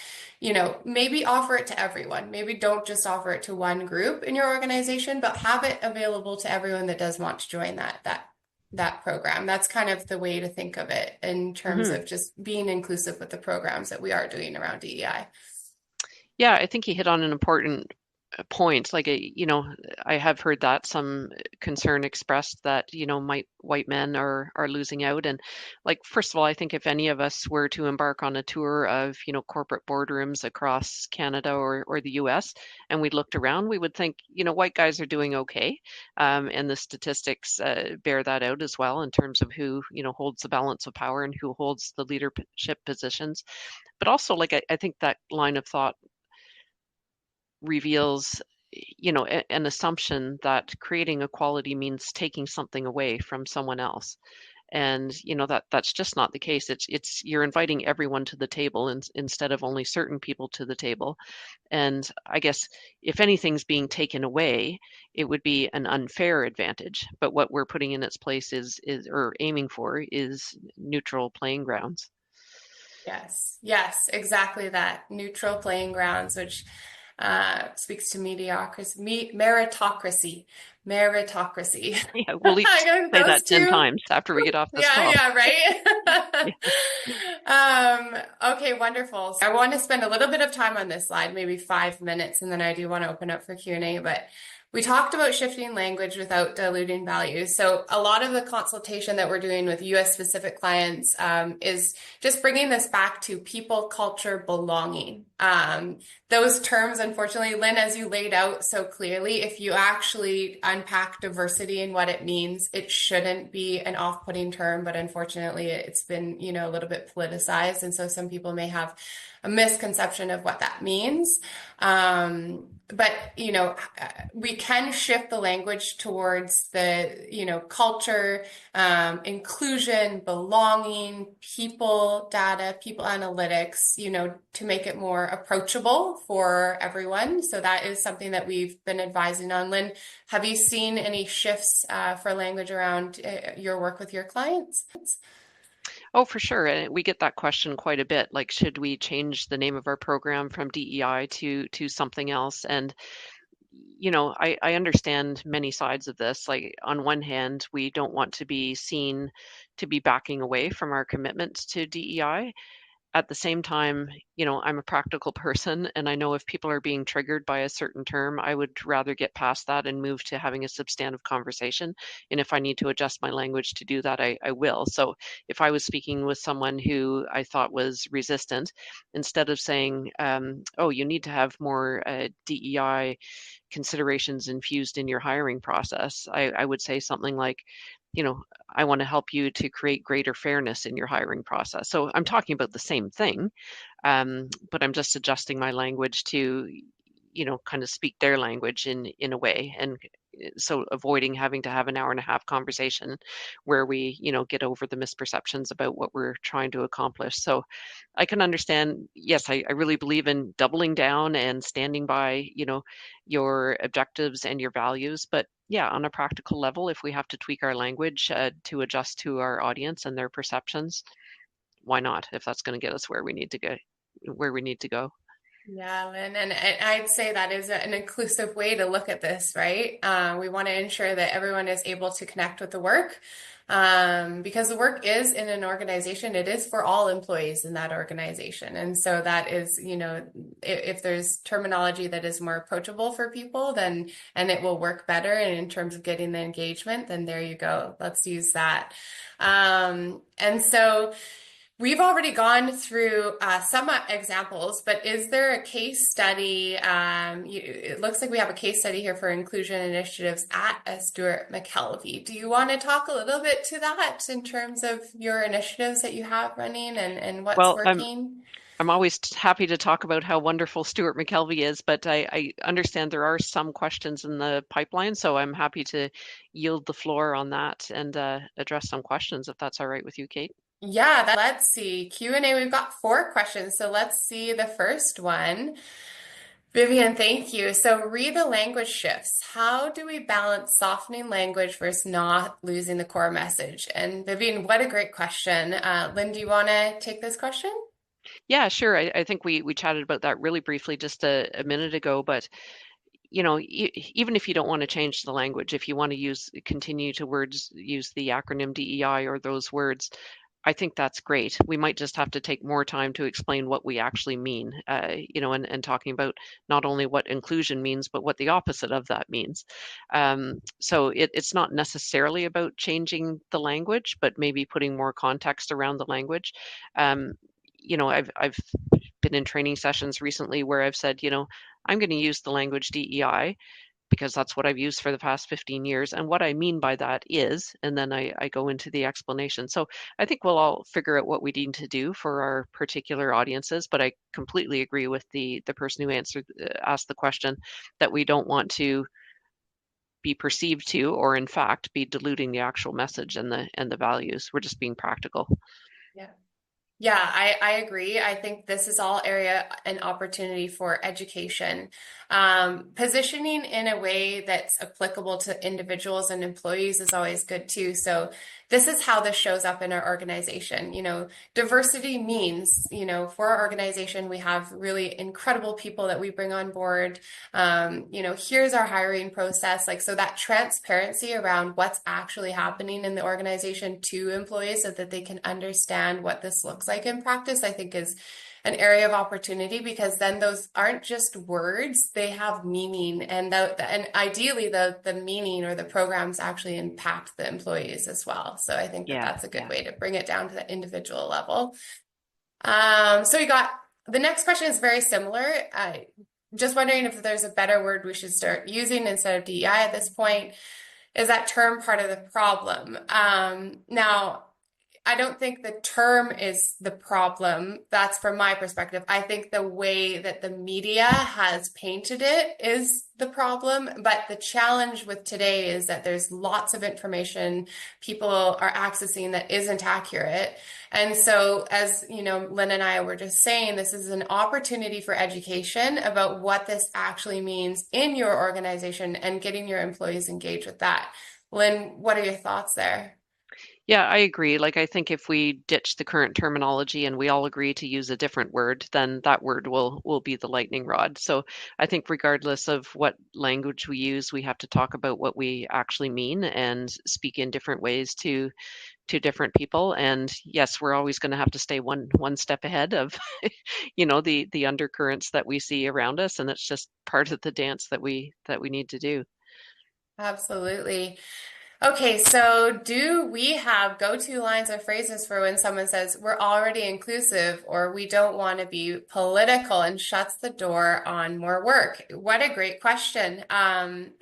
Maybe offer it to everyone. Maybe don't just offer it to one group in your organization, but have it available to everyone that does want to join that program. That's kind of the way to think of it in terms Hmm. of just being inclusive with the programs that we are doing around DEI. Yeah, I think you hit on an important point. Like, I have heard that some concern expressed that, white men are losing out. And like, first of all, I think if any of us were to embark on a tour of, corporate boardrooms across Canada or the US, and we looked around, we would think, white guys are doing okay. And the statistics bear that out as well in terms of who, holds the balance of power and who holds the leadership positions. But also, like, I think that line of thought reveals an assumption that creating equality means taking something away from someone else, and that's just not the case. It's you're inviting everyone to the table instead of only certain people to the table. And I guess if anything's being taken away, it would be an unfair advantage, but what we're putting in its place is or aiming for is neutral playing grounds. Yes, yes, exactly that. Neutral playing grounds, which speaks to meritocracy, meritocracy. Yeah, we'll each I got say those that 10 two. times after we get off this Yeah, call. yeah, right. Yeah. Okay, wonderful. So I want to spend a little bit of time on this slide, maybe 5 minutes, and then I do want to open up for Q&A, but we talked about shifting language without diluting values. So a lot of the consultation that we're doing with US specific clients is just bringing this back to people, culture, belonging. Those terms, unfortunately, Lynn, as you laid out so clearly, if you actually unpack diversity and what it means, it shouldn't be an off-putting term, but unfortunately, it's been, a little bit politicized. And so some people may have a misconception of what that means. But, we can shift the language towards the, culture, inclusion, belonging, people data, people analytics, to make it more approachable for everyone. So that is something that we've been advising on. Lynn, have you seen any shifts for language around your work with your clients? Oh, for sure. And we get that question quite a bit. Like, should we change the name of our program from DEI to something else? And I understand many sides of this. Like, on one hand, we don't want to be seen to be backing away from our commitment to DEI. At the same time, I'm a practical person, and I know if people are being triggered by a certain term, I would rather get past that and move to having a substantive conversation. And if I need to adjust my language to do that, I will. So if I was speaking with someone who I thought was resistant, instead of saying, oh, you need to have more DEI considerations infused in your hiring process, I would say something like, I want to help you to create greater fairness in your hiring process. So I'm talking about the same thing, but I'm just adjusting my language to, kind of speak their language in a way. And so avoiding having to have an hour and a half conversation where we, get over the misperceptions about what we're trying to accomplish. So I can understand, yes, I really believe in doubling down and standing by, your objectives and your values. But yeah, on a practical level, if we have to tweak our language to adjust to our audience and their perceptions, why not? If that's going to get us where we need to go, where we need to go. Yeah, Lynn, and I'd say that is an inclusive way to look at this, right? We want to ensure that everyone is able to connect with the work, because the work is in an organization, it is for all employees in that organization. And so that is, if there's terminology that is more approachable for people, then, and it will work better. And in terms of getting the engagement, then there you go. Let's use that. And so, We've already gone through some examples, but is there a case study? It looks like we have a case study here for inclusion initiatives at Stewart McKelvey. Do you want to talk a little bit to that in terms of your initiatives that you have running and what's Well, working? I'm always happy to talk about how wonderful Stewart McKelvey is, but I understand there are some questions in the pipeline, so I'm happy to yield the floor on that and address some questions if that's all right with you, Kate. Yeah, let's see. Q&A, we've got 4 questions, so let's see the first one. Vivian, thank you. So read the language shifts. How do we balance softening language versus not losing the core message? And Vivian, what a great question. Lynn, do you want to take this question? Yeah, sure. I think we chatted about that really briefly just a minute ago, but even if you don't want to change the language, if you want to continue to use the acronym DEI or those words, I think that's great. We might just have to take more time to explain what we actually mean, and talking about not only what inclusion means, but what the opposite of that means. So it's not necessarily about changing the language, but maybe putting more context around the language. Um, I've been in training sessions recently where I've said, I'm going to use the language DEI because that's what I've used for the past 15 years. And what I mean by that is, and then I go into the explanation. So I think we'll all figure out what we need to do for our particular audiences, but I completely agree with the person who asked the question that we don't want to be perceived to, or in fact, be diluting the actual message and the values. We're just being practical. Yeah. Yeah, I agree. I think this is all area and opportunity for education. Positioning in a way that's applicable to individuals and employees is always good too. So this is how this shows up in our organization. Diversity means, for our organization, we have really incredible people that we bring on board. Here's our hiring process. Like, so that transparency around what's actually happening in the organization to employees so that they can understand what this looks like in practice, I think is an area of opportunity because then those aren't just words, they have meaning. And ideally the meaning or the programs actually impact the employees as well. So I think that Yeah, that's a good yeah. way to bring it down to the individual level. So we got the next question is very similar. Just wondering if there's a better word we should start using instead of DEI at this point. Is that term part of the problem? Now, I don't think the term is the problem. That's from my perspective. I think the way that the media has painted it is the problem. But the challenge with today is that there's lots of information people are accessing that isn't accurate. And so, as Lynn and I were just saying, this is an opportunity for education about what this actually means in your organization and getting your employees engaged with that. Lynn, what are your thoughts there? Yeah, I agree. Like, I think if we ditch the current terminology and we all agree to use a different word, then that word will be the lightning rod. So I think regardless of what language we use, we have to talk about what we actually mean and speak in different ways to different people. And yes, we're always going to have to stay one step ahead of, the undercurrents that we see around us, and it's just part of the dance that we need to do. Absolutely. Okay, so do we have go-to lines or phrases for when someone says we're already inclusive or we don't want to be political and shuts the door on more work? What a great question.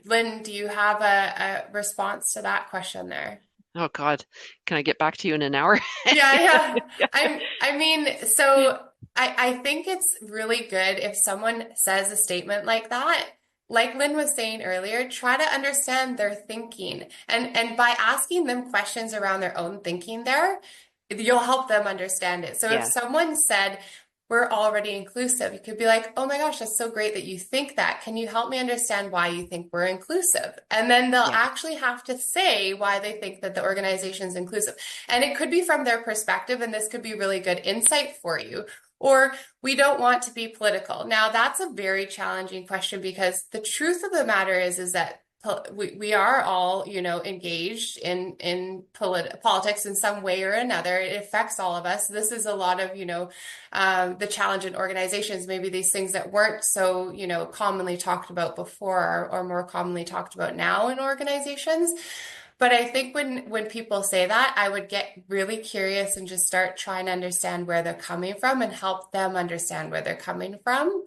Lynn, do you have a response to that question there? Oh God, can I get back to you in an hour? Yeah, yeah. I mean, so I think it's really good if someone says a statement like that. Like Lynn was saying earlier, try to understand their thinking. And by asking them questions around their own thinking there, you'll help them understand it. So if Yeah, someone said, we're already inclusive, you could be like, oh my gosh, that's so great that you think that. Can you help me understand why you think we're inclusive? And then they'll yeah, actually have to say why they think that the organization is inclusive. And it could be from their perspective, and this could be really good insight for you. Or we don't want to be political. Now, that's a very challenging question because the truth of the matter is that we are all, engaged in politics in some way or another. It affects all of us. This is a lot of, the challenge in organizations, maybe these things that weren't so, commonly talked about before or more commonly talked about now in organizations. But I think when people say that, I would get really curious and just start trying to understand where they're coming from and help them understand where they're coming from.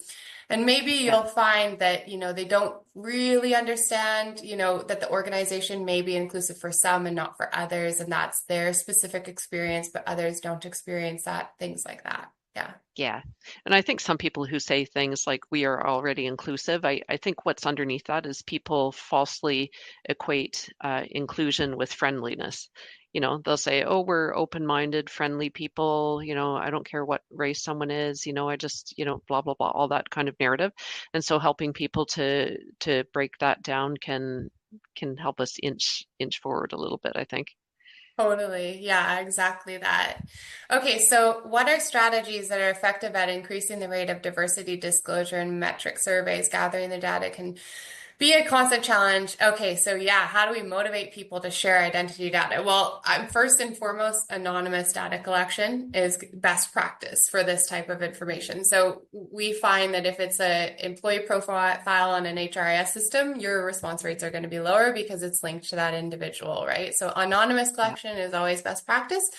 And maybe Yeah. you'll find that, they don't really understand, that the organization may be inclusive for some and not for others, and that's their specific experience, but others don't experience that, things like that. Yeah. Yeah. And I think some people who say things like we are already inclusive, I think what's underneath that is people falsely equate inclusion with friendliness. They'll say, oh, we're open-minded, friendly people, I don't care what race someone is, I just, blah, blah, blah, all that kind of narrative. And so helping people to break that down can help us inch forward a little bit, I think. Totally. Yeah, exactly that. Okay, so what are strategies that are effective at increasing the rate of diversity disclosure and metric surveys? Gathering the data can be a constant challenge. Okay, so yeah, how do we motivate people to share identity data? Well, first and foremost, anonymous data collection is best practice for this type of information. So we find that if it's an employee profile on an HRIS system, your response rates are going to be lower because it's linked to that individual, right? So anonymous Yeah. collection is always best practice.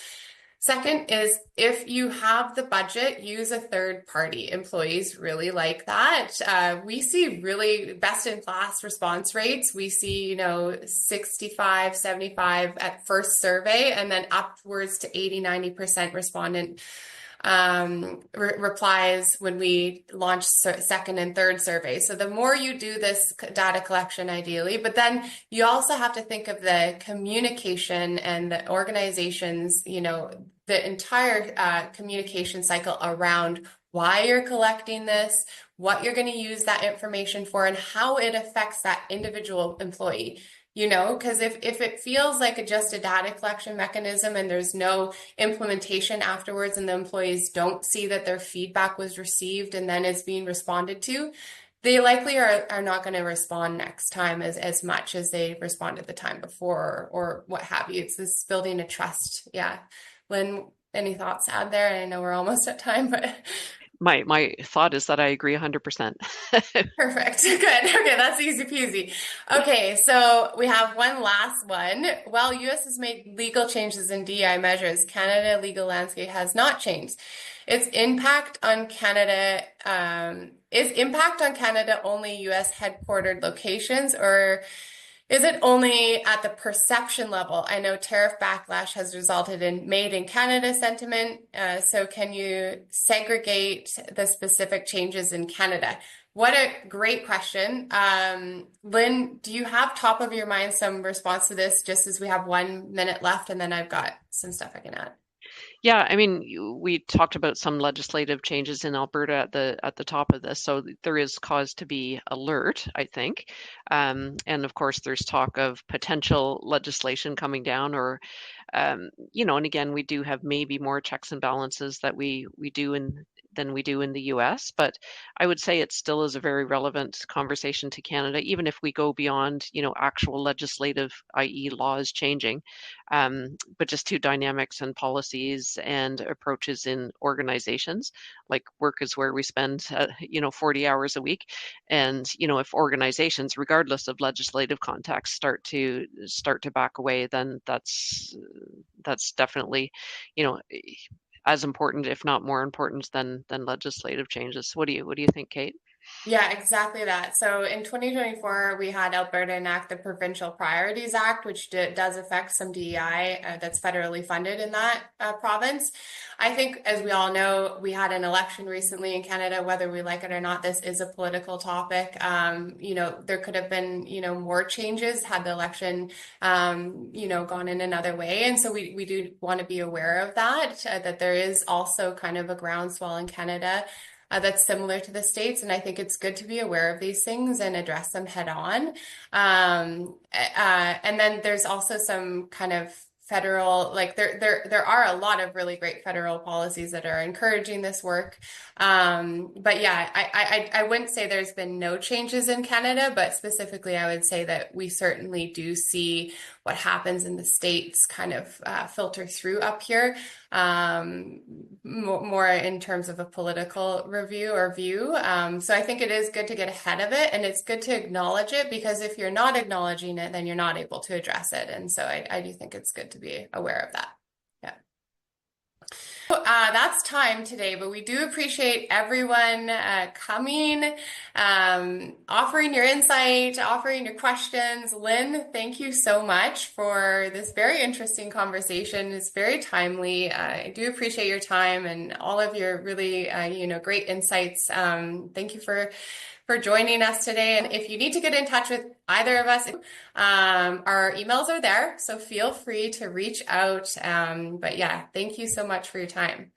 Second is if you have the budget, use a third party. Employees really like that. We see really best in class response rates. We see, 65, 75 at first survey, and then upwards to 80, 90% respondent replies when we launch second and third surveys. So the more you do this data collection, ideally, but then you also have to think of the communication and the organizations, the entire communication cycle around why you're collecting this, what you're going to use that information for, and how it affects that individual employee. Because if it feels like just a data collection mechanism and there's no implementation afterwards and the employees don't see that their feedback was received and then is being responded to, they likely are not going to respond next time as much as they responded the time before or what have you. It's this building a trust. Yeah. Lynn, any thoughts to add there? I know we're almost at time, but My thought is that I agree 100%. perfect. Good. Okay, that's easy peasy. Okay, so we have one last one. While US has made legal changes in DEI measures, Canada legal landscape has not changed. Its impact on Canada, is impact on Canada only US headquartered locations, or is it only at the perception level? I know tariff backlash has resulted in made in Canada sentiment. So can you segregate the specific changes in Canada? What a great question. Lynn, do you have top of your mind some response to this just as we have 1 minute left and then I've got some stuff I can add? Yeah, I mean, we talked about some legislative changes in Alberta at the top of this, so there is cause to be alert, I think. And of course, there's talk of potential legislation coming down, or and again, we do have maybe more checks and balances that we do in than we do in the US, but I would say it still is a very relevant conversation to Canada, even if we go beyond, actual legislative, i.e. laws changing, but just to dynamics and policies and approaches in organizations. Like work is where we spend, 40 hours a week. And, if organizations, regardless of legislative context, start to back away, then that's definitely, you know, as important, if not more important than legislative changes. What do you think, Kate? Yeah, exactly that. So in 2024, we had Alberta enact the Provincial Priorities Act, which does affect some DEI that's federally funded in that province. I think, as we all know, we had an election recently in Canada, whether we like it or not, this is a political topic. There could have been, more changes had the election, gone in another way. And so we do want to be aware of that, that there is also kind of a groundswell in Canada that's similar to the States. And I think it's good to be aware of these things and address them head on. And then there's also some kind of federal, like there are a lot of really great federal policies that are encouraging this work. But yeah, I wouldn't say there's been no changes in Canada, but specifically I would say that we certainly do see what happens in the States kind of filter through up here, more in terms of a political review or view. So I think it is good to get ahead of it, and it's good to acknowledge it, because if you're not acknowledging it, then you're not able to address it. And so I do think it's good to be aware of that. Yeah. That's time today, but we do appreciate everyone coming, offering your insight, offering your questions. Lynn, thank you so much for this very interesting conversation. It's very timely. I do appreciate your time and all of your really, great insights. Thank you for joining us today. And if you need to get in touch with either of us, our emails are there, so feel free to reach out. But yeah, thank you so much for your time.